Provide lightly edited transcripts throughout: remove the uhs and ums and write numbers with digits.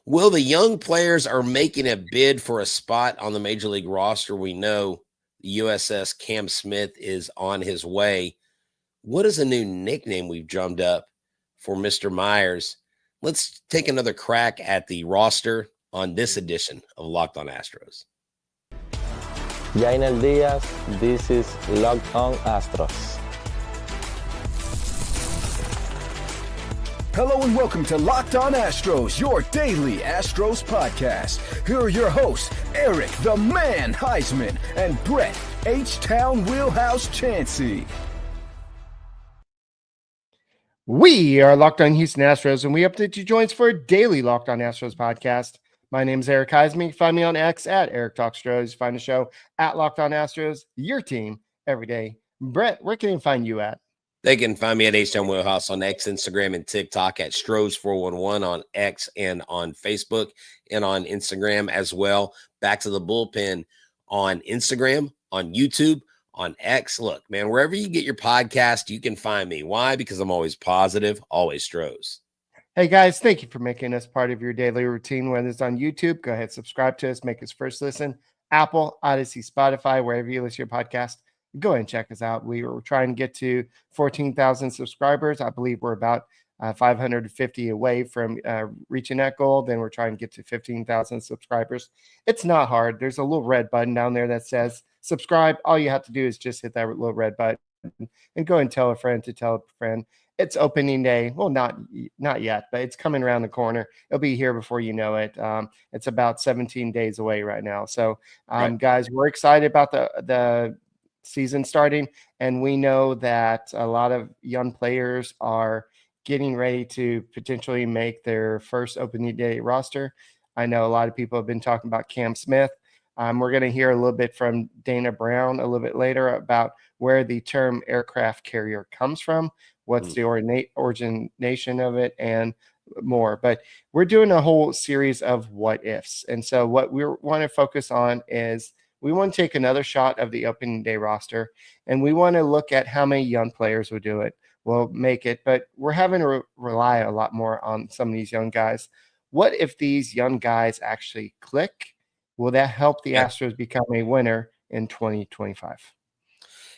Well, the young players are making a bid for a spot on the Major League roster. We know the USS Cam Smith is on his way. What is a new nickname we've drummed up for Mr. Myers? Let's take another crack at the roster on this edition of Locked On Astros. Jainel Diaz, this is Locked On Astros. Hello and welcome to Locked On Astros, your daily Astros podcast. Here are your hosts, Eric the Man Huysman and Brett H-Town Wheelhouse Chancey. We are Locked On Houston Astros, and we update you joins for a daily Locked On Astros podcast. My name is Eric Huysman. Find me on X at Eric Talks Astros. Find the show at Locked On Astros, your team every day. Brett, where can they find you at? They can find me at H-Town Wheelhouse on X, Instagram, and TikTok, at Stros411 on X and on Facebook and on Instagram as well. Back to the bullpen on Instagram, on YouTube, on X. Look, man, wherever you get your podcast, you can find me. Why? Because I'm always positive, always Stros. Hey, guys, thank you for making us part of your daily routine. Whether it's on YouTube, go ahead, subscribe to us, make us first listen. Apple, Odyssey, Spotify, wherever you listen to your podcast, go ahead and check us out. We were trying to get to 14,000 subscribers. I believe we're about 550 away from reaching that goal. Then we're trying to get to 15,000 subscribers. It's not hard. There's a little red button down there that says subscribe. All you have to do is just hit that little red button and go and tell a friend to tell a friend. It's opening day. Well, not yet, but it's coming around the corner. It'll be here before you know it. It's about 17 days away right now. So, guys, we're excited about the season starting, and we know that a lot of young players are getting ready to potentially make their first opening day roster. I know a lot of people have been talking about Cam Smith. We're going to hear a little bit from Dana Brown a little bit later about where the term aircraft carrier comes from, what's the origination of it, and more. But we're doing a whole series of what ifs. And so what we want to focus on is we want to take another shot of the opening day roster, and we want to look at how many young players will make it, but we're having to rely a lot more on some of these young guys. What if these young guys actually click? Will that help the Astros become a winner in 2025?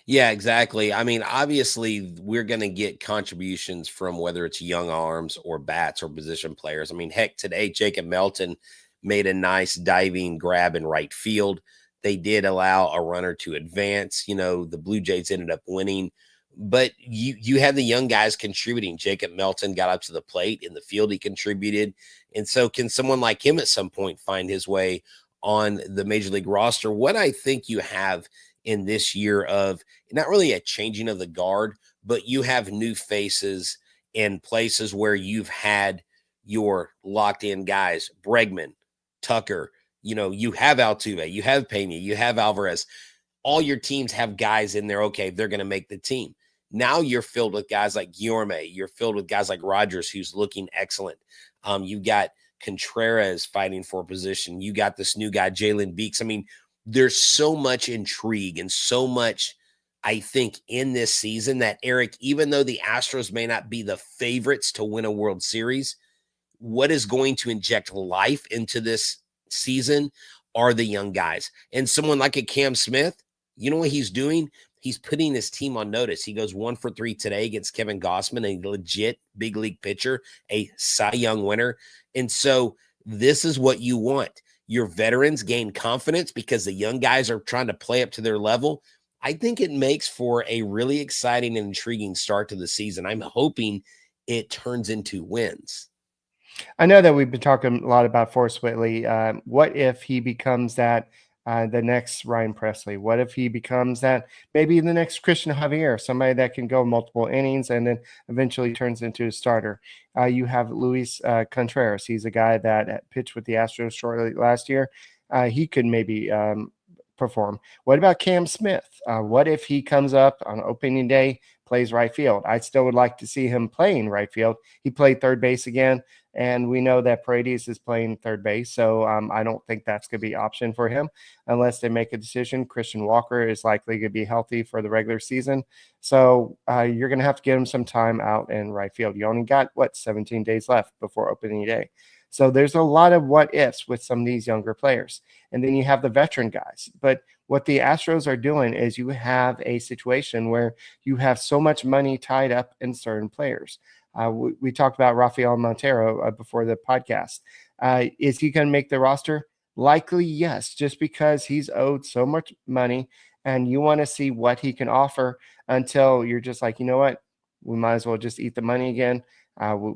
Yeah, exactly. I mean, obviously, we're going to get contributions from whether it's young arms or bats or position players. I mean, heck, today, Jacob Melton made a nice diving grab in right field. They did allow a runner to advance. You know, the Blue Jays ended up winning. But you had the young guys contributing. Jacob Melton got up to the plate. In the field, he contributed. And so can someone like him at some point find his way on the Major League roster? What I think you have in this year of not really a changing of the guard, but you have new faces in places where you've had your locked-in guys, Bregman, Tucker, you know, you have Altuve, you have Pena, you have Alvarez. All your teams have guys in there. Okay, they're going to make the team. Now you're filled with guys like Guillorme. You're filled with guys like Rogers, who's looking excellent. You've got Contreras fighting for a position. You got this new guy, Jalen Beeks. I mean, there's so much intrigue and so much, I think, in this season that, Eric, even though the Astros may not be the favorites to win a World Series, what is going to inject life into this season are the young guys. And someone like a Cam Smith, you know what he's doing? He's putting his team on notice. He goes 1 for 3 today against Kevin Gausman, a legit big league pitcher, a Cy Young winner. And so this is what you want. Your veterans gain confidence because the young guys are trying to play up to their level. I think it makes for a really exciting and intriguing start to the season. I'm hoping it turns into wins. I know that we've been talking a lot about Forrest Whitley. What if he becomes that the next Ryan Presley? What if he becomes that maybe the next Christian Javier, somebody that can go multiple innings and then eventually turns into a starter? You have Luis Contreras. He's a guy that pitched with the Astros shortly last year. He could maybe perform. What about Cam Smith? What if he comes up on opening day, plays right field? I still would like to see him playing right field. He played third base again, and we know that Paredes is playing third base, so I don't think that's going to be an option for him unless they make a decision. Christian Walker is likely to be healthy for the regular season, so you're going to have to give him some time out in right field. You only got, 17 days left before opening day. So there's a lot of what ifs with some of these younger players. And then you have the veteran guys. But what the Astros are doing is you have a situation where you have so much money tied up in certain players. We talked about Rafael Montero before the podcast. Is he going to make the roster? Likely, yes, just because he's owed so much money and you want to see what he can offer until you're just like, you know what? We might as well just eat the money again.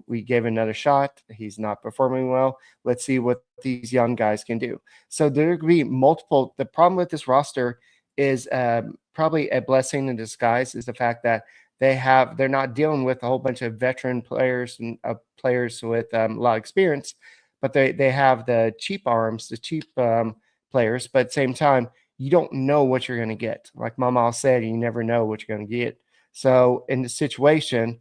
We gave another shot. He's not performing well. Let's see what these young guys can do. So there could be multiple. The problem with this roster is probably a blessing in disguise is the fact that they're not dealing with a whole bunch of veteran players and players with a lot of experience, but they have the cheap arms, the cheap players. But at the same time, you don't know what you're going to get. Like Mama said, you never know what you're going to get. So in the situation,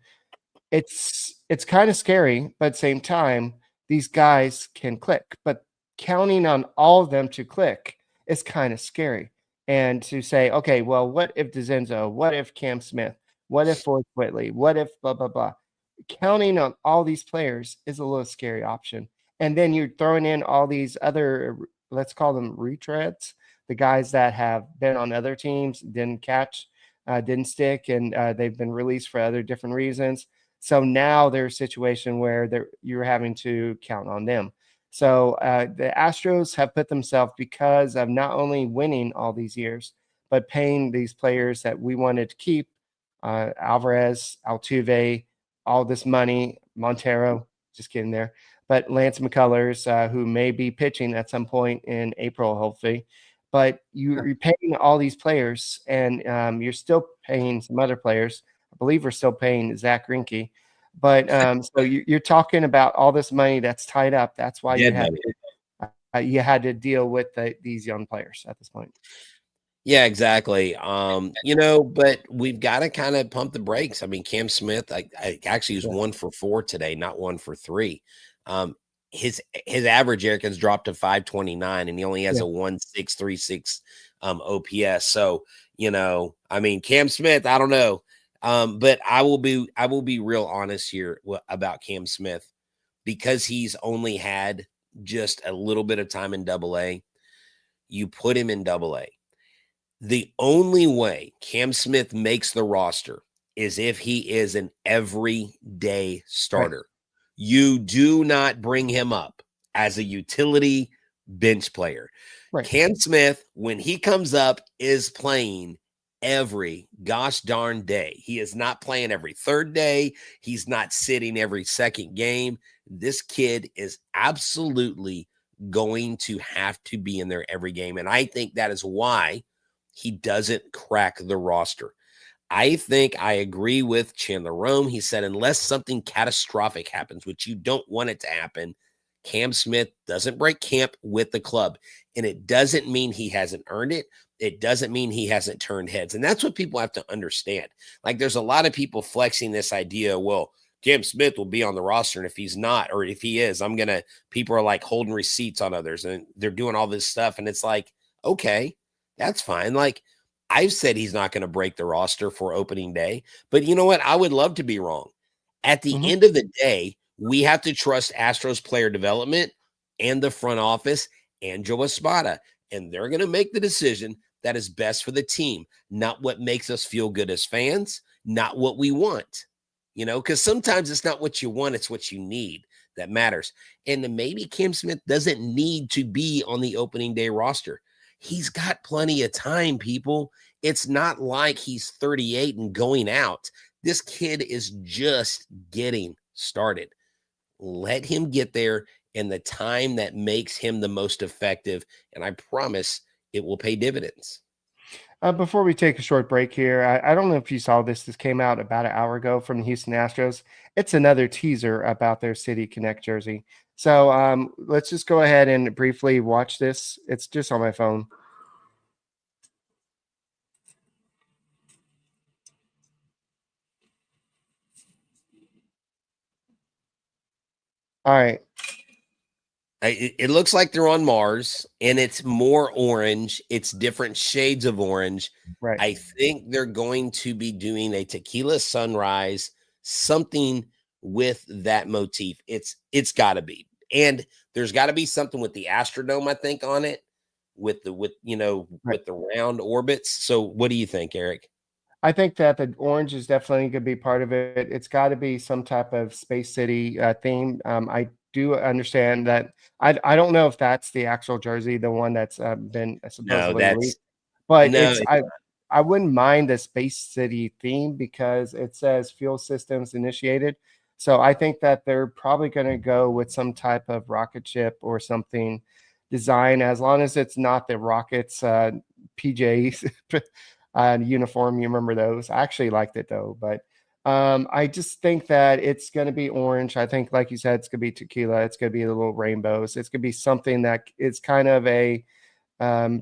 it's kind of scary, but at the same time, these guys can click. But counting on all of them to click is kind of scary. And to say, okay, well, what if DeZenzo? What if Cam Smith? What if Forrest Whitley? What if blah, blah, blah? Counting on all these players is a little scary option. And then you're throwing in all these other, let's call them retreads, the guys that have been on other teams, didn't catch, didn't stick, and they've been released for other different reasons. So now there's a situation where you're having to count on them. So the Astros have put themselves, because of not only winning all these years, but paying these players that we wanted to keep, Alvarez, Altuve, all this money, Montero, just kidding there, but Lance McCullers, who may be pitching at some point in April, hopefully. But you're paying all these players, and you're still paying some other players. I believe we're still paying Zach Greinke. But so you're talking about all this money that's tied up. That's why you had to deal with these young players at this point. Yeah, exactly. But we've got to kind of pump the brakes. I mean, Cam Smith, I actually was 1 for 4 today, not 1 for 3. His average, Eric, has dropped to 529, and he only has a 1.636 OPS. So, I mean, Cam Smith, I don't know. But I will be real honest here about Cam Smith, because he's only had just a little bit of time in AA. You put him in AA. The only way Cam Smith makes the roster is if he is an everyday starter. Right. You do not bring him up as a utility bench player. Right. Cam Smith, when he comes up, is playing every gosh darn day. He is not playing every third day. He's not sitting every second game. This kid is absolutely going to have to be in there every game. And I think that is why he doesn't crack the roster. I think I agree with Chandler Rome. He said, unless something catastrophic happens, which you don't want it to happen, Cam Smith doesn't break camp with the club. And it doesn't mean he hasn't earned it. It doesn't mean he hasn't turned heads. And that's what people have to understand. Like, there's a lot of people flexing this idea, well, Cam Smith will be on the roster, and if he's not, or if he is, people are like holding receipts on others, and they're doing all this stuff. And it's like, okay, that's fine. Like, I've said he's not going to break the roster for opening day, but you know what? I would love to be wrong. At the end of the day, we have to trust Astros player development and the front office and Joe Espada, and they're going to make the decision that is best for the team, not what makes us feel good as fans, not what we want, because sometimes it's not what you want, it's what you need that matters. And maybe Cam Smith doesn't need to be on the opening day roster. He's got plenty of time, people. It's not like he's 38 and going out. This kid is just getting started. Let him get there in the time that makes him the most effective, and I promise it will pay dividends. Before we take a short break here, I don't know if you saw this. This came out about an hour ago from the Houston Astros. It's another teaser about their City Connect jersey. So let's just go ahead and briefly watch this. It's just on my phone. All right. It looks like they're on Mars, and it's more orange. It's different shades of orange. Right. I think they're going to be doing a tequila sunrise, something with that motif. It's got to be. And there's got to be something with the Astrodome, I think, on it with the round orbits. So what do you think, Eric? I think that the orange is definitely going to be part of it. It's got to be some type of Space City theme. I do understand that. I don't know if that's the actual jersey, the one that's been No, supposedly leaked, but no, I wouldn't mind the Space City theme because it says fuel systems initiated. So I think that they're probably going to go with some type of rocket ship or something design, as long as it's not the Rockets PJs uniform. You remember those? I actually liked it though, but I just think that it's going to be orange. I think, like you said, it's going to be tequila. It's going to be the little rainbows. It's going to be something that is kind of a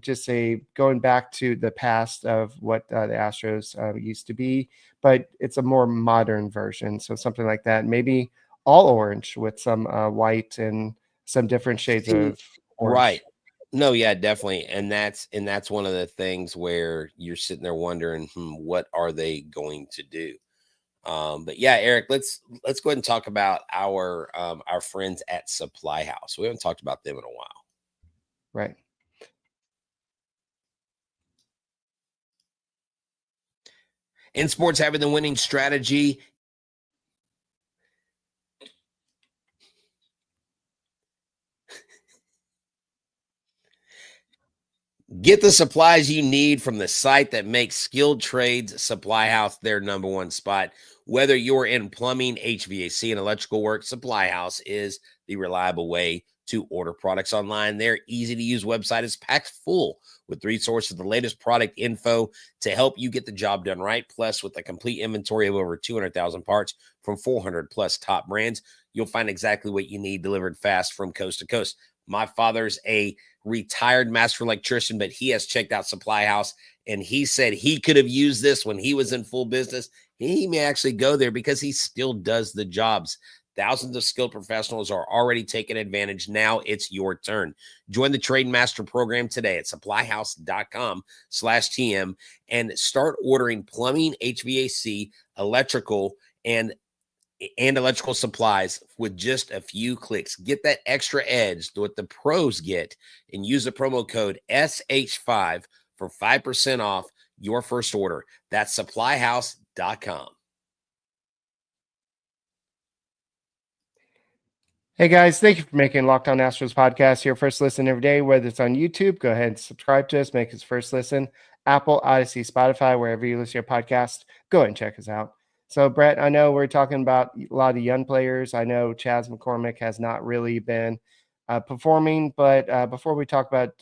just a going back to the past of what the Astros used to be, but it's a more modern version. So something like that, maybe all orange with some white and some different shades of orange. Right. No, yeah, definitely. And that's one of the things where you're sitting there wondering, what are they going to do? But yeah, Eric, let's go ahead and talk about our friends at Supply House. We haven't talked about them in a while. Right. In sports, having the winning strategy get the supplies you need from the site that makes Skilled Trades Supply House their number one spot. Whether you're in plumbing, HVAC, and electrical work, Supply House is the reliable way to order products online. Their easy-to-use website is packed full with resources, the latest product info to help you get the job done right. Plus, with a complete inventory of over 200,000 parts from 400 plus top brands, you'll find exactly what you need delivered fast from coast to coast. My father's a retired master electrician, but he has checked out Supply House, and he said he could have used this when he was in full business. He may actually go there because he still does the jobs. Thousands of skilled professionals are already taking advantage. Now it's your turn. Join the Trade Master program today at supplyhouse.com/TM and start ordering plumbing, HVAC, electrical, and electrical supplies with just a few clicks. Get that extra edge to what the pros get and use the promo code SH5 for 5% off your first order. That's supplyhouse.com. Hey guys, thank you for making Locked On Astros podcast your first listen every day. Whether it's on YouTube, go ahead and subscribe to us, make us first listen. Apple, Odyssey, Spotify, wherever you listen to your podcast, go ahead and check us out. So, Brett, I know we're talking about a lot of young players. I know Chas McCormick has not really been performing, but before we talk about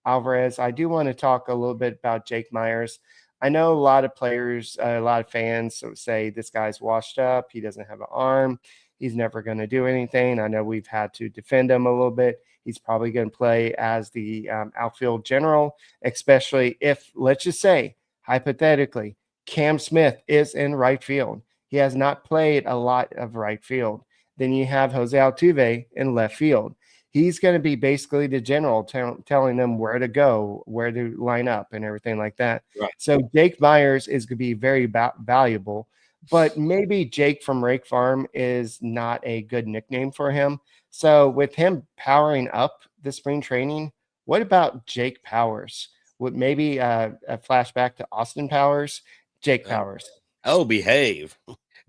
Alvarez, I do want to talk a little bit about Jake Myers. I know a lot of players, a lot of fans say this guy's washed up. He doesn't have an arm. He's never going to do anything. I know we've had to defend him a little bit. He's probably going to play as the outfield general, especially if, let's just say, hypothetically, Cam Smith is in right field. He has not played a lot of right field. Then you have Jose Altuve in left field. He's going to be basically the general telling them where to go, where to line up, and everything like that. Right. So Jake Myers is going to be very valuable. But maybe Jake from Rake Farm is not a good nickname for him. So with him powering up the spring training, what about Jake Powers? Would maybe a flashback to Austin Powers, Jake Powers? Oh, behave.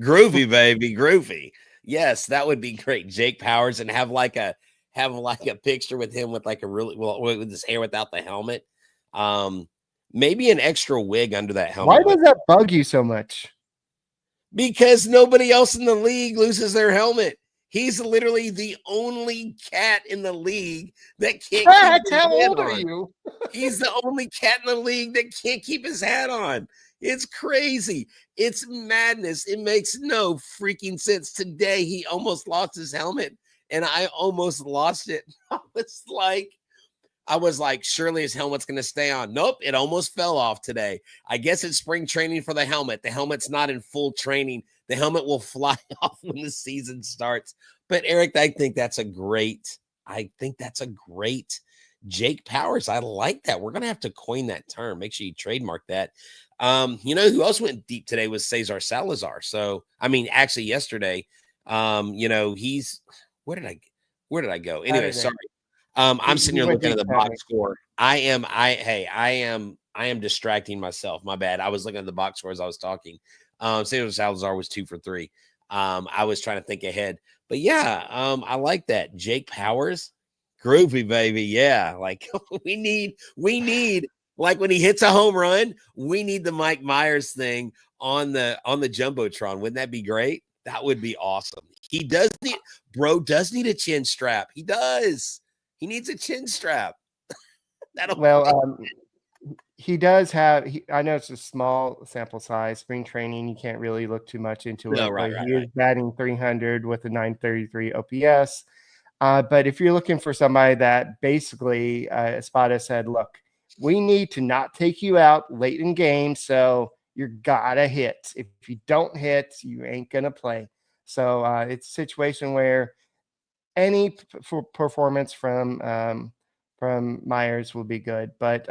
Groovy, baby, groovy. Yes, that would be great. Jake Powers, and have like a picture with him with like a really with his hair without the helmet. Maybe an extra wig under that helmet. Why does that bug you so much? Because nobody else in the league loses their helmet. He's literally the only cat in the league that can't keep his How head old are on. you? He's the only cat in the league that can't keep his hat on. It's crazy. It's madness. It makes no freaking sense. Today, he almost lost his helmet, and I almost lost it. I was like, surely his helmet's going to stay on. Nope, it almost fell off today. I guess it's spring training for the helmet. The helmet's not in full training. The helmet will fly off when the season starts. But Eric, I think that's a great Jake Powers. I like that. We're going to have to coin that term. Make sure you trademark that. You know who else went deep today was Cesar Salazar. So, I mean, actually yesterday, Where did I go? Anyway, Saturday. sorry. I'm sitting here You went looking at deep the box Saturday. score. I am distracting myself. My bad. I was looking at the box score as I was talking. Samuel Salazar was 2 for 3. I was trying to think ahead, but yeah, I like that. Jake Powers, groovy baby. Yeah, like we need like when he hits a home run, we need the Mike Myers thing on the jumbotron. Wouldn't that be great? That would be awesome. He does need a chin strap. He does. He needs a chin strap. That'll Well, he does have. I know it's a small sample size. Spring training, you can't really look too much into no, it, right, but right, he right. is batting 300 with a 933 OPS. But if you're looking for somebody that basically Espada said, look, we need to not take you out late in games, so you gotta hit. If you don't hit, you ain't gonna play. So it's a situation where any performance from Myers will be good. But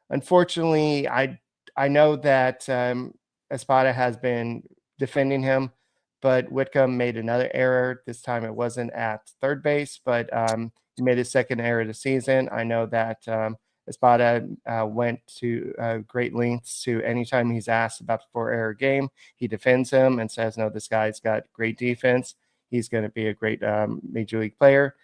unfortunately, I know that Espada has been defending him, but Whitcomb made another error. This time it wasn't at third base, but he made his second error of the season. I know that Espada went to great lengths to anytime he's asked about the 4-error game, he defends him and says, no, this guy's got great defense. He's going to be a great major league player.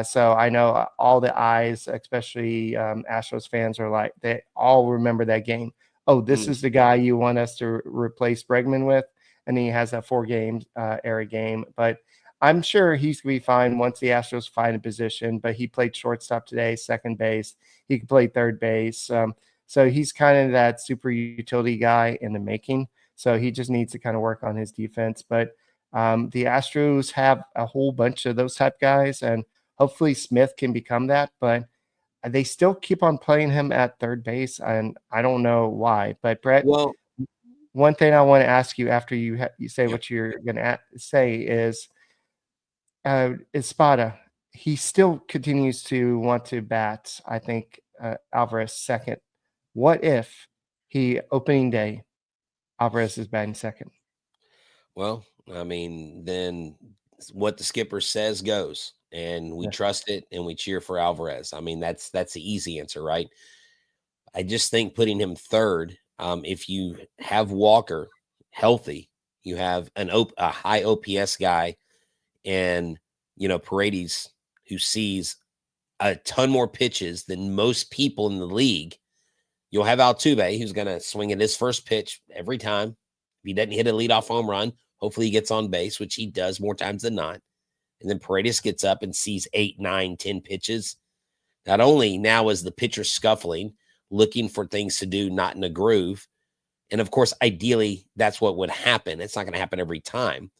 So I know all the eyes, especially Astros fans, are like, they all remember that game. Oh, this is the guy you want us to replace Bregman with. And he has a 4-game era game. But I'm sure he's going to be fine once the Astros find a position. But he played shortstop today, second base. He can play third base. So he's kind of that super utility guy in the making. So he just needs to kind of work on his defense. But the Astros have a whole bunch of those type guys, and hopefully Smith can become that. But they still keep on playing him at third base, and I don't know why. But Brett, Well, one thing I want to ask you after you say yeah. what you're going to say is Espada. He still continues to want to bat, I think, Alvarez second. What if opening day, Alvarez is batting second? Well, I mean, then what the skipper says goes, and we trust it and we cheer for Alvarez. I mean, that's the easy answer, right? I just think putting him third, if you have Walker healthy, you have a high OPS guy, and Paredes, who sees a ton more pitches than most people in the league. You'll have Altuve, who's going to swing at his first pitch every time. If he doesn't hit a leadoff home run, hopefully he gets on base, which he does more times than not. And then Paredes gets up and sees 8, 9, 10 pitches. Not only now is the pitcher scuffling, looking for things to do, not in a groove. And of course, ideally, that's what would happen. It's not going to happen every time.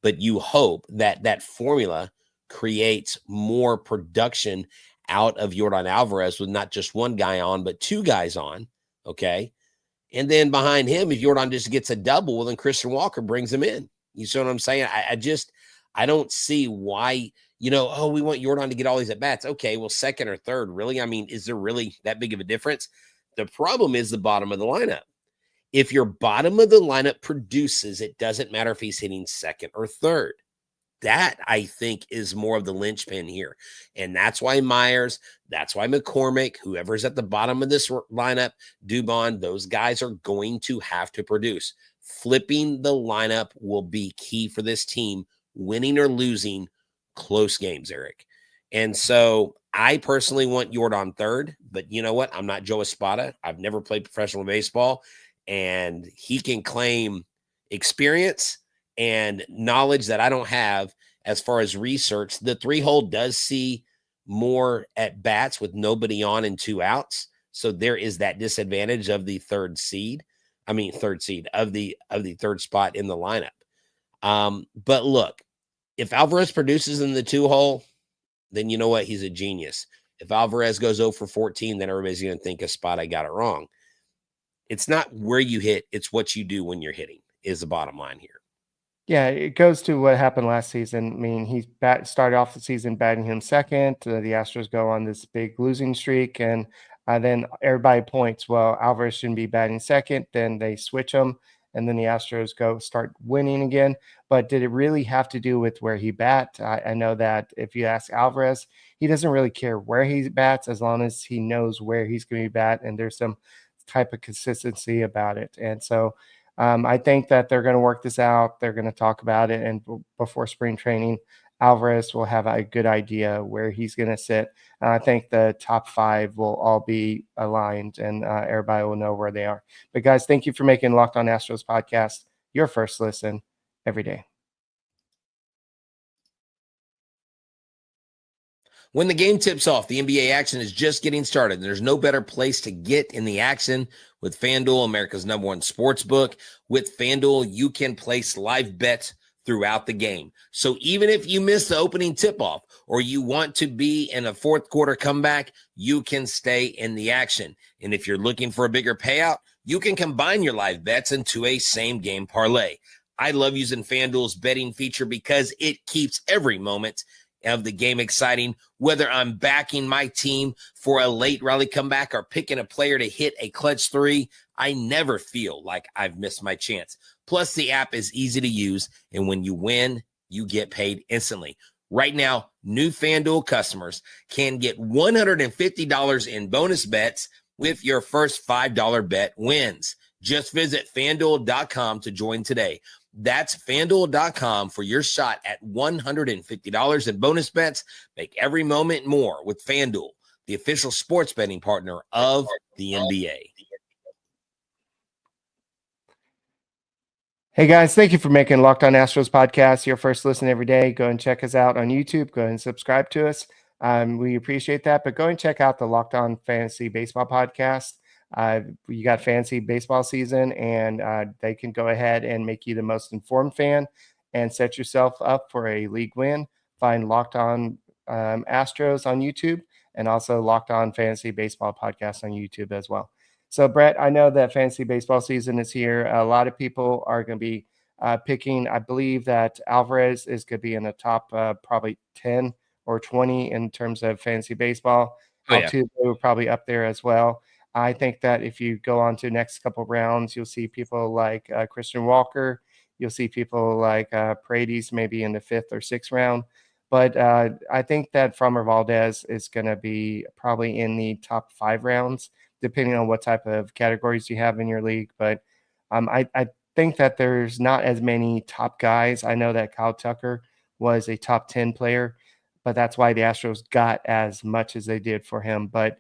But you hope that that formula creates more production out of Yordan Alvarez with not just one guy on, but 2 guys on. Okay. And then behind him, if Yordan just gets a double, well, then Christian Walker brings him in. You see what I'm saying? I don't see why, we want Yordan to get all these at bats. Okay. Well, second or third, really? I mean, is there really that big of a difference? The problem is the bottom of the lineup. If your bottom of the lineup produces, it doesn't matter if he's hitting second or third. That, I think, is more of the linchpin here. And that's why Myers, that's why McCormick, whoever's at the bottom of this lineup, Dubon, those guys are going to have to produce. Flipping the lineup will be key for this team, winning or losing close games, Eric. And so I personally want Yordan third, but you know what? I'm not Joe Espada. I've never played professional baseball. And he can claim experience and knowledge that I don't have as far as research. The 3-hole does see more at bats with nobody on and 2 outs. So there is that disadvantage of the third seed of the third spot in the lineup. But look, if Alvarez produces in the 2-hole, then you know what? He's a genius. If Alvarez goes 0 for 14, then everybody's going to think Espada got it wrong. It's not where you hit, it's what you do when you're hitting is the bottom line here. Yeah, it goes to what happened last season. I mean, he started off the season batting him second. The Astros go on this big losing streak, and then everybody points, well, Alvarez shouldn't be batting second. Then they switch him, and then the Astros start winning again. But did it really have to do with where he bat? I know that if you ask Alvarez, he doesn't really care where he bats as long as he knows where he's going to be bat, and there's some type of consistency about it. And so I think that they're going to work this out. They're going to talk about it, and before spring training, Alvarez will have a good idea where he's going to sit. And I think the top 5 will all be aligned, and everybody will know where they are. But guys, thank you for making Locked On Astros podcast your first listen every day. When the game tips off, the NBA action is just getting started. There's no better place to get in the action with FanDuel, America's #1 sports book. With FanDuel, you can place live bets throughout the game. So even if you miss the opening tip-off or you want to be in a fourth quarter comeback, you can stay in the action. And if you're looking for a bigger payout, you can combine your live bets into a same-game parlay. I love using FanDuel's betting feature because it keeps every moment of the game exciting, whether I'm backing my team for a late rally comeback or picking a player to hit a clutch 3. I never feel like I've missed my chance. Plus, the app is easy to use, and when you win, you get paid instantly. Right now, new FanDuel customers can get $150 in bonus bets with your first $5 bet wins. Just visit FanDuel.com to join today. That's FanDuel.com for your shot at $150 in bonus bets. Make every moment more with FanDuel, the official sports betting partner of the NBA. Hey guys, thank you for making Locked On Astros podcast your first listen every day. Go and check us out on YouTube. Go ahead and subscribe to us. We appreciate that. But go and check out the Locked On Fantasy Baseball podcast. You got fantasy baseball season, and they can go ahead and make you the most informed fan and set yourself up for a league win. Find Locked On Astros on YouTube, and also Locked On Fantasy Baseball podcast on YouTube as well. So, Brett, I know that fantasy baseball season is here. A lot of people are going to be picking. I believe that Alvarez is going to be in the top probably 10 or 20 in terms of fantasy baseball. Altuve will probably up there as well. I think that if you go on to the next couple of rounds, you'll see people like Christian Walker. You'll see people like Paredes maybe in the 5th or 6th round. But I think that Framber Valdez is going to be probably in the top 5 rounds, depending on what type of categories you have in your league. But I think that there's not as many top guys. I know that Kyle Tucker was a top 10 player, but that's why the Astros got as much as they did for him. But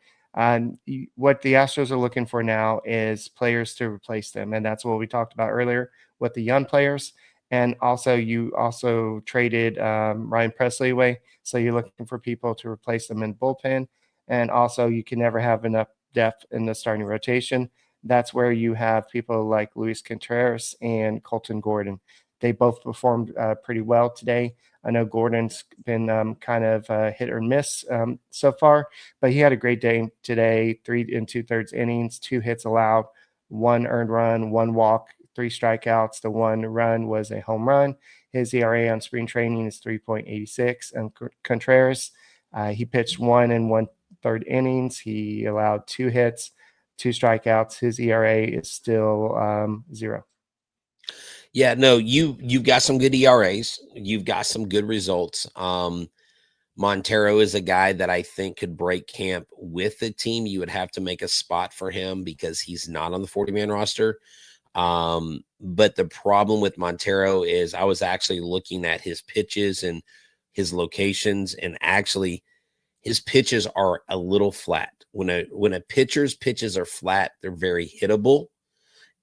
what the Astros are looking for now is players to replace them. And that's what we talked about earlier with the young players. And also, you also traded Ryan Presley away. So you're looking for people to replace them in bullpen. And also, you can never have enough depth in the starting rotation. That's where you have people like Luis Contreras and Colton Gordon. They both performed pretty well today. I know Gordon's been kind of hit or miss so far, but he had a great day today. 3 2/3 innings, 2 hits allowed, 1 earned run, 1 walk, 3 strikeouts. The 1 run was a home run. His ERA on spring training is 3.86. And Contreras, he pitched 1 1/3 innings. He allowed 2 hits, 2 strikeouts. His ERA is still 0. Yeah, no, you've got some good ERAs. You've got some good results. Montero is a guy that I think could break camp with the team. You would have to make a spot for him because he's not on the 40-man roster. But the problem with Montero is I was actually looking at his pitches and his locations, and actually his pitches are a little flat. When a pitcher's pitches are flat, they're very hittable.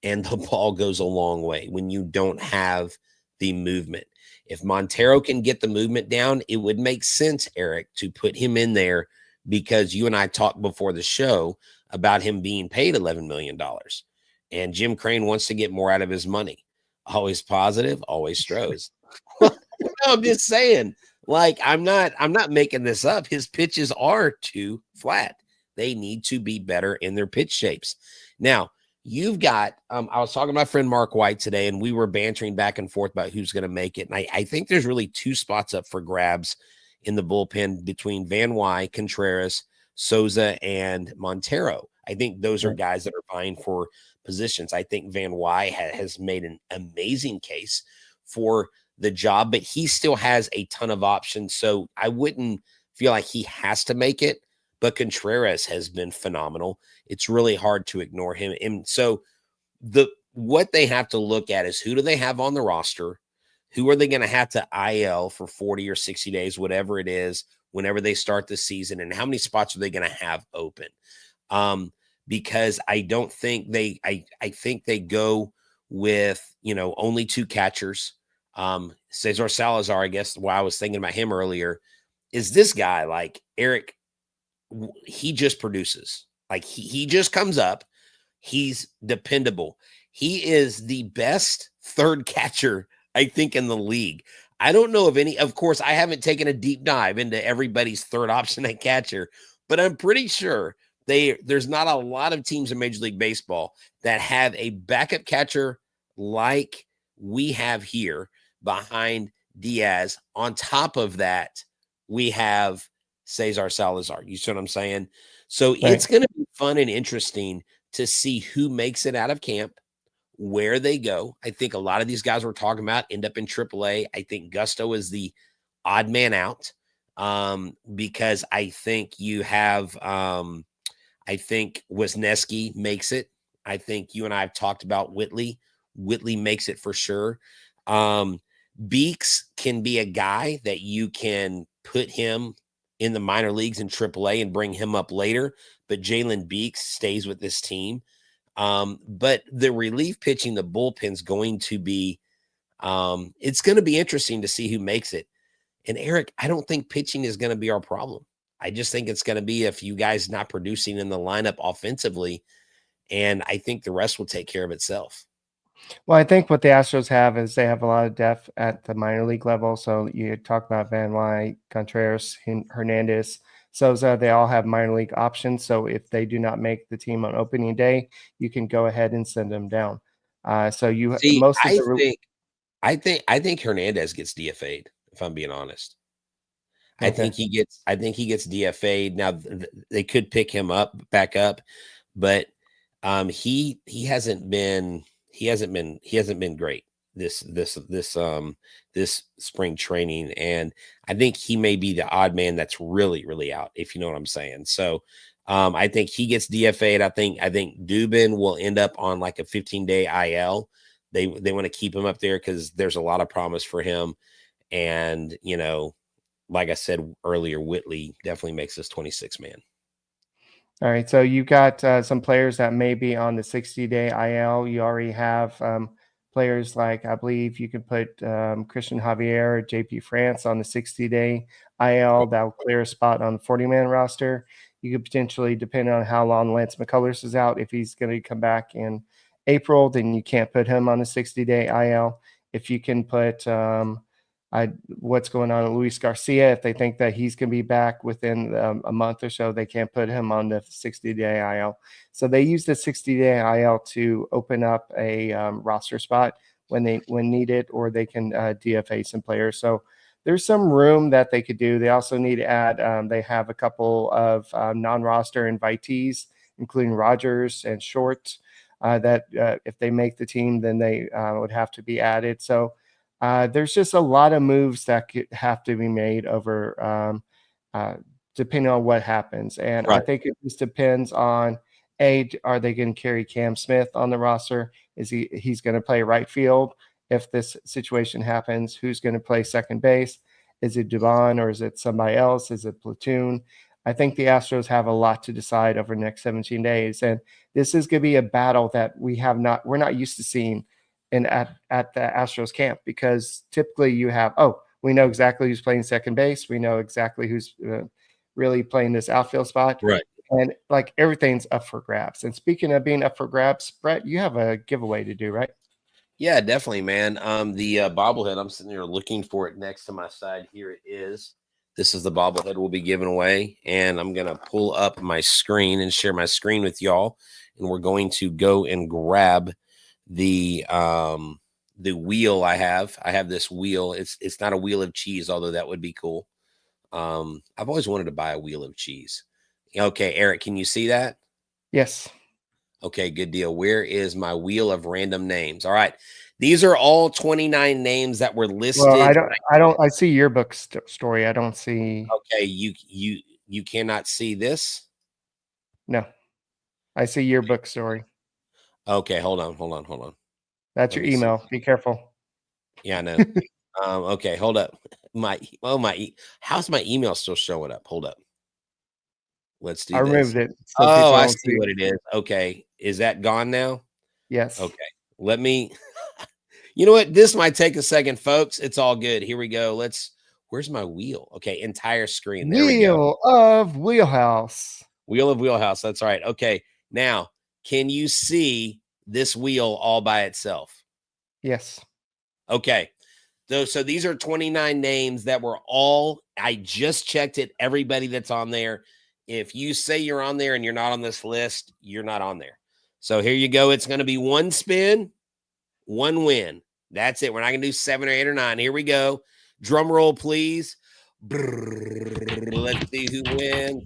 And the ball goes a long way when you don't have the movement. If Montero can get the movement down, it would make sense, Eric, to put him in there because you and I talked before the show about him being paid $11 million. And Jim Crane wants to get more out of his money. Always positive, always Stros. No, I'm just saying, like, I'm not making this up. His pitches are too flat. They need to be better in their pitch shapes. Now, you've got, I was talking to my friend Mark White today, and we were bantering back and forth about who's going to make it. And I think there's really 2 spots up for grabs in the bullpen between Van Wy, Contreras, Souza, and Montero. I think those are guys that are vying for positions. I think Van Wy has made an amazing case for the job, but he still has a ton of options. So I wouldn't feel like he has to make it, but Contreras has been phenomenal. It's really hard to ignore him. And so what they have to look at is, who do they have on the roster? Who are they going to have to IL for 40 or 60 days, whatever it is, whenever they start the season, and how many spots are they going to have open? Because I don't think I think they go with, only 2 catchers. Cesar Salazar, I guess why I was thinking about him earlier, is this guy, like Eric, he just produces. Like he just comes up. He's dependable. He is the best third catcher, I think, in the league. I don't know of any. Of course, I haven't taken a deep dive into everybody's third option at catcher, but I'm pretty sure there's not a lot of teams in Major League Baseball that have a backup catcher like we have here behind Diaz. On top of that, we have Cesar Salazar. You see what I'm saying? So It's going to be fun and interesting to see who makes it out of camp, where they go. I think a lot of these guys we're talking about end up in AAA. I think Gusto is the odd man out, because I think you have I think Wisniewski makes it. I think you and I have talked about Whitley. Whitley makes it for sure. Beeks can be a guy that you can put him in the minor leagues in AAA and bring him up later, but Jalen Beeks stays with this team. But the relief pitching, the bullpen's going to be, it's going to be interesting to see who makes it. And Eric, I don't think pitching is going to be our problem. I just think it's going to be a few guys not producing in the lineup offensively, and I think the rest will take care of itself. Well, I think what the Astros have is they have a lot of depth at the minor league level. So you talk about Van Wy, Contreras, Hernandez, Souza, they all have minor league options. So if they do not make the team on opening day, you can go ahead and send them down. So you See, most of I think Hernandez gets DFA'd, if I'm being honest. Okay. I think he gets DFA'd. Now they could pick him back up, but he hasn't been great this spring training, and I think he may be the odd man that's really out, if you know what I'm saying. So I think he gets DFA'd. I think Dubin will end up on like a 15-day IL. They want to keep him up there because there's a lot of promise for him, and like I said earlier, Whitley definitely makes this 26-man. All right, so you got some players that may be on the 60-day IL. You already have players like, I believe you can put Christian Javier or JP France on the 60-day IL. That will clear a spot on the 40-man roster. You could potentially, depending on how long Lance McCullers is out, if he's going to come back in April, then you can't put him on the 60-day IL. If you can put what's going on with Luis Garcia, if they think that he's going to be back within a month or so, they can't put him on the 60-day IL. So they use the 60-day IL to open up a roster spot when needed, or they can DFA some players. So there's some room that they could do. They also need to add, they have a couple of non-roster invitees, including Rogers and Short, that if they make the team, then they would have to be added. So there's just a lot of moves that could have to be made over depending on what happens. And right. I think it just depends on, are they going to carry Cam Smith on the roster? He's going to play right field if this situation happens? Who's going to play second base? Is it Dubon or is it somebody else? Is it platoon? I think the Astros have a lot to decide over the next 17 days. And this is going to be a battle that we're not used to seeing at the Astros camp, because typically you have, we know exactly who's playing second base. We know exactly who's really playing this outfield spot. Right. And like everything's up for grabs. And speaking of being up for grabs, Brett, you have a giveaway to do, right? Yeah, definitely, man. The bobblehead, I'm sitting here looking for it next to my side. Here it is. This is the bobblehead we'll be giving away. And I'm going to pull up my screen and share my screen with y'all. And we're going to go and grab the wheel I have. I have this wheel. It's not a wheel of cheese, although that would be cool. I've always wanted to buy a wheel of cheese. Okay, Eric, can you see that? Yes. Okay, good deal. Where is my wheel of random names? All right. These are all 29 names that were Well, listed. I see yearbook story. I don't see. Okay, you cannot see this. No, I see yearbook story. Okay, hold on. That's Let your me see. email. Be careful. Yeah, I know. Okay, hold up. How's my email still showing up? Hold up. Let's I do this. removed it so Oh, people I don't see see what it. it is. Okay. Is that gone now? Yes. Okay. Let me you know what? This might take a second, folks. It's all good. Here we go. Where's my wheel? Okay, entire screen. There we go. Wheel of Wheelhouse. Wheel of Wheelhouse. That's right. Okay. Now, can you see this wheel all by itself? Yes. Okay. So these are 29 names that were I just checked it. Everybody that's on there. If you say you're on there and you're not on this list, you're not on there. So here you go. It's going to be one spin, one win. That's it. We're not going to do 7 or 8 or 9. Here we go. Drum roll, please. Let's see who wins.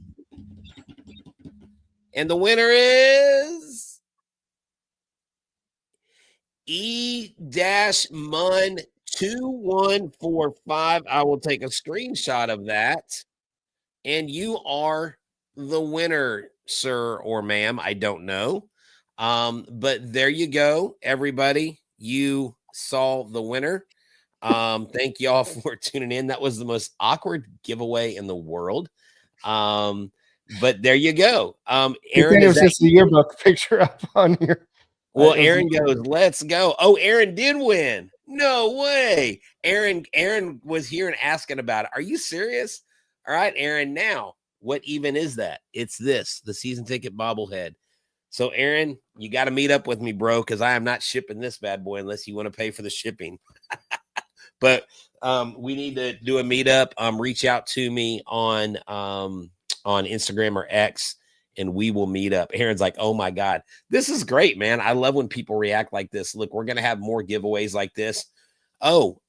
And the winner is E-Mun 2145. I will take a screenshot of that. And you are the winner, sir or ma'am. I don't know. But there you go, everybody. You saw the winner. Thank y'all for tuning in. That was the most awkward giveaway in the world. But there you go. Aaron, it was just a yearbook picture up on here. Well, Aaron goes, let's go. Oh, Aaron did win. No way. Aaron was here and asking about it. Are you serious? All right, Aaron. Now, what even is that? It's this, the season ticket bobblehead. So, Aaron, you got to meet up with me, bro, because I am not shipping this bad boy unless you want to pay for the shipping. But we need to do a meetup. Reach out to me on Instagram or X, and we will meet up. Aaron's like, oh my God, this is great, man. I love when people react like this. Look, we're going to have more giveaways like this. Oh,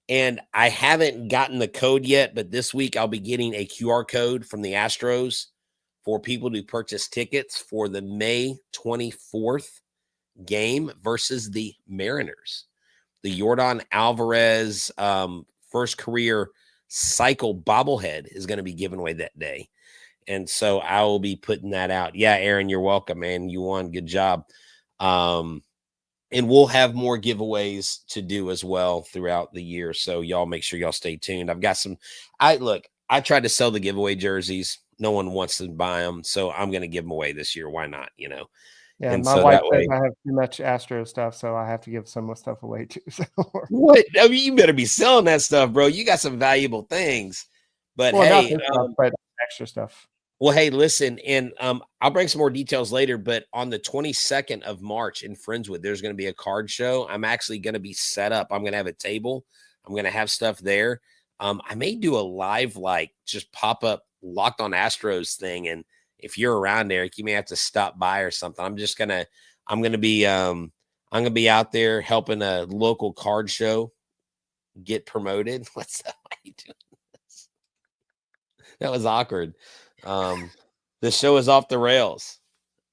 and I haven't gotten the code yet, but this week I'll be getting a QR code from the Astros for people to purchase tickets for the May 24th game versus the Mariners. The Yordan Alvarez first career cycle bobblehead is going to be given away that day. And so I will be putting that out. Yeah, Aaron, you're welcome, man. You won. Good job. And we'll have more giveaways to do as well throughout the year. So y'all make sure y'all stay tuned. I've got some. I tried to sell the giveaway jerseys. No one wants to buy them. So I'm going to give them away this year. Why not? You know? Yeah, and my so wife that says way, I have too much Astro stuff, so I have to give some stuff away too. So. What? I mean, you better be selling that stuff, bro. You got some valuable things. But well, hey, not this stuff, but extra stuff. Well, hey, listen, and I'll bring some more details later, but on the 22nd of March in Friendswood, there's going to be a card show. I'm actually going to be set up. I'm going to have a table. I'm going to have stuff there. I may do a live, just pop up Locked On Astros thing. And if you're around, Eric, you may have to stop by or something. I'm going to be out there helping a local card show get promoted. What's that? Why are you doing this? That was awkward. The show is off the rails.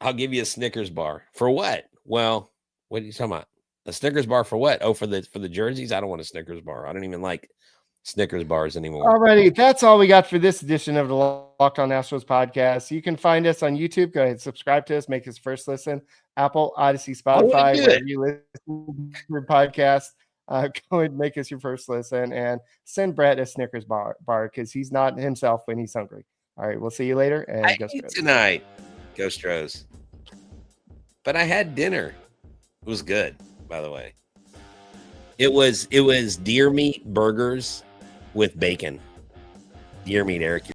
I'll give you a Snickers bar. For what? Well, what are you talking about? A Snickers bar for what? Oh, for the jerseys? I don't want a Snickers bar. I don't even like Snickers bars anymore. Alrighty, that's all we got for this edition of the Locked On Astros podcast. You can find us on YouTube. Go ahead and subscribe to us. Make us first listen. Apple, Odyssey, Spotify, wherever you listen to your podcast. Go ahead and make us your first listen and send Brett a Snickers bar because he's not himself when he's hungry. All right, we'll see you later. And I ate tonight. Go Stros. But I had dinner. It was good, by the way. It was deer meat burgers with bacon. Deer meat, Eric.